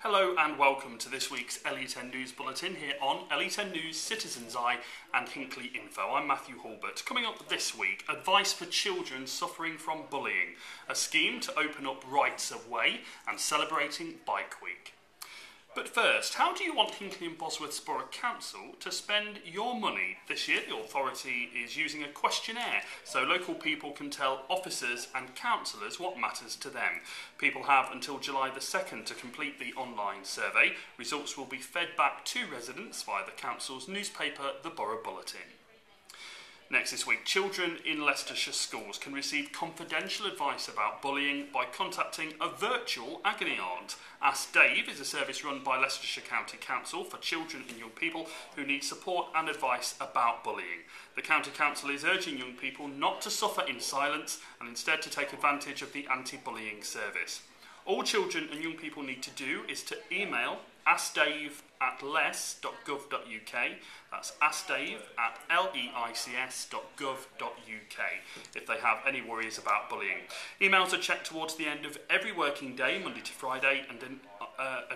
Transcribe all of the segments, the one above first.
Hello and welcome to this week's Le10 News Bulletin here on Le10 News, Citizen's Eye and Hinckley Info. I'm Mathew Hulbert. Coming up this week, advice for children suffering from bullying, a scheme to open up rights of way and celebrating Bike Week. But first, how do you want Hinckley and Bosworth's Borough Council to spend your money? This year, the authority is using a questionnaire so local people can tell officers and councillors what matters to them. People have until July the 2nd to complete the online survey. Results will be fed back to residents via the council's newspaper, the Borough Bulletin. Next this week, children in Leicestershire schools can receive confidential advice about bullying by contacting a virtual agony aunt. Ask Dave is a service run by Leicestershire County Council for children and young people who need support and advice about bullying. The County Council is urging young people not to suffer in silence and instead to take advantage of the anti-bullying service. All children and young people need to do is to email askdave@les.gov.uk. That's askdave@leics.gov.uk if they have any worries about bullying. Emails are checked towards the end of every working day, Monday to Friday, and an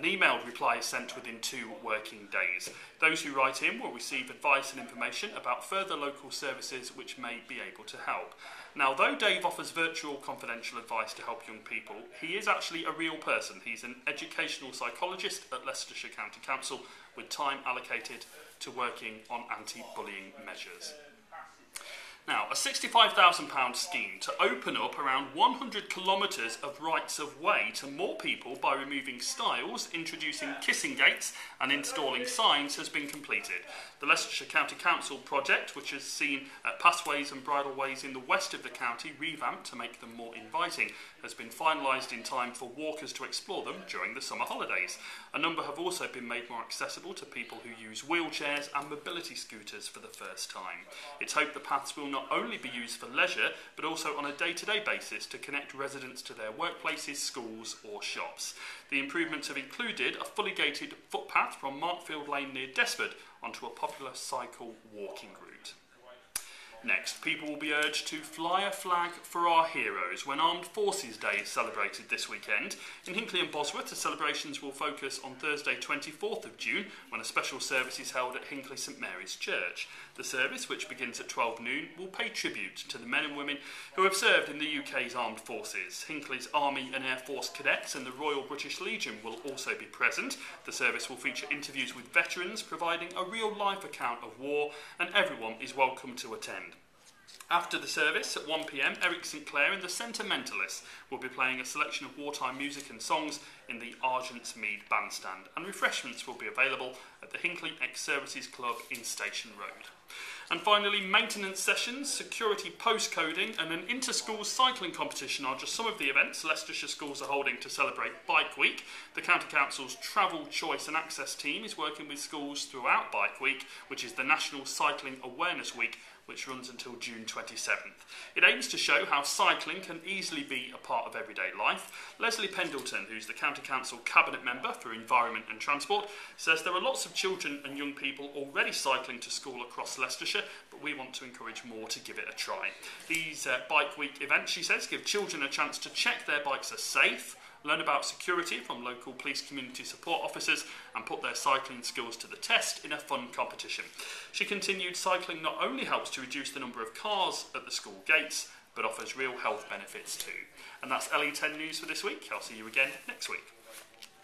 emailed reply is sent within 2 working days. Those who write in will receive advice and information about further local services which may be able to help. Now, though Dave offers virtual confidential advice to help young people, he is actually a real person. He's an educational psychologist at Leicestershire County Council with time allocated to working on anti-bullying measures. Now, a £65,000 scheme to open up around 100 kilometres of rights of way to more people by removing stiles, introducing kissing gates and installing signs has been completed. The Leicestershire County Council project, which has seen pathways and bridleways in the west of the county revamped to make them more inviting, has been finalised in time for walkers to explore them during the summer holidays. A number have also been made more accessible to people who use wheelchairs and mobility scooters for the first time. It's hoped the paths will not only be used for leisure, but also on a day-to-day basis to connect residents to their workplaces, schools or shops. The improvements have included a fully gated footpath from Markfield Lane near Desford onto a popular cycle walking route. Next, people will be urged to fly a flag for our heroes when Armed Forces Day is celebrated this weekend. In Hinckley and Bosworth, the celebrations will focus on Thursday 24th of June when a special service is held at Hinckley St Mary's Church. The service, which begins at 12 noon, will pay tribute to the men and women who have served in the UK's armed forces. Hinckley's Army and Air Force cadets and the Royal British Legion will also be present. The service will feature interviews with veterans, providing a real-life account of war, and everyone is welcome to attend. After the service, at 1 p.m, Eric St Clair and the Sentimentalists will be playing a selection of wartime music and songs in the Argent's Mead Bandstand, and refreshments will be available at the Hinckley Ex-Services Club in Station Road. And finally, maintenance sessions, security postcoding and an inter-school cycling competition are just some of the events Leicestershire schools are holding to celebrate Bike Week. The County Council's Travel Choice and Access team is working with schools throughout Bike Week, which is the National Cycling Awareness Week, which runs until June 27th. It aims to show how cycling can easily be a part of everyday life. Leslie Pendleton, who's the County Council Cabinet Member for Environment and Transport, says there are lots of children and young people already cycling to school across Leicestershire, but we want to encourage more to give it a try. These Bike Week events, she says, give children a chance to check their bikes are safe, learn about security from local police community support officers and put their cycling skills to the test in a fun competition. She continued, cycling not only helps to reduce the number of cars at the school gates, but offers real health benefits too. And that's Le10 News for this week. I'll see you again next week.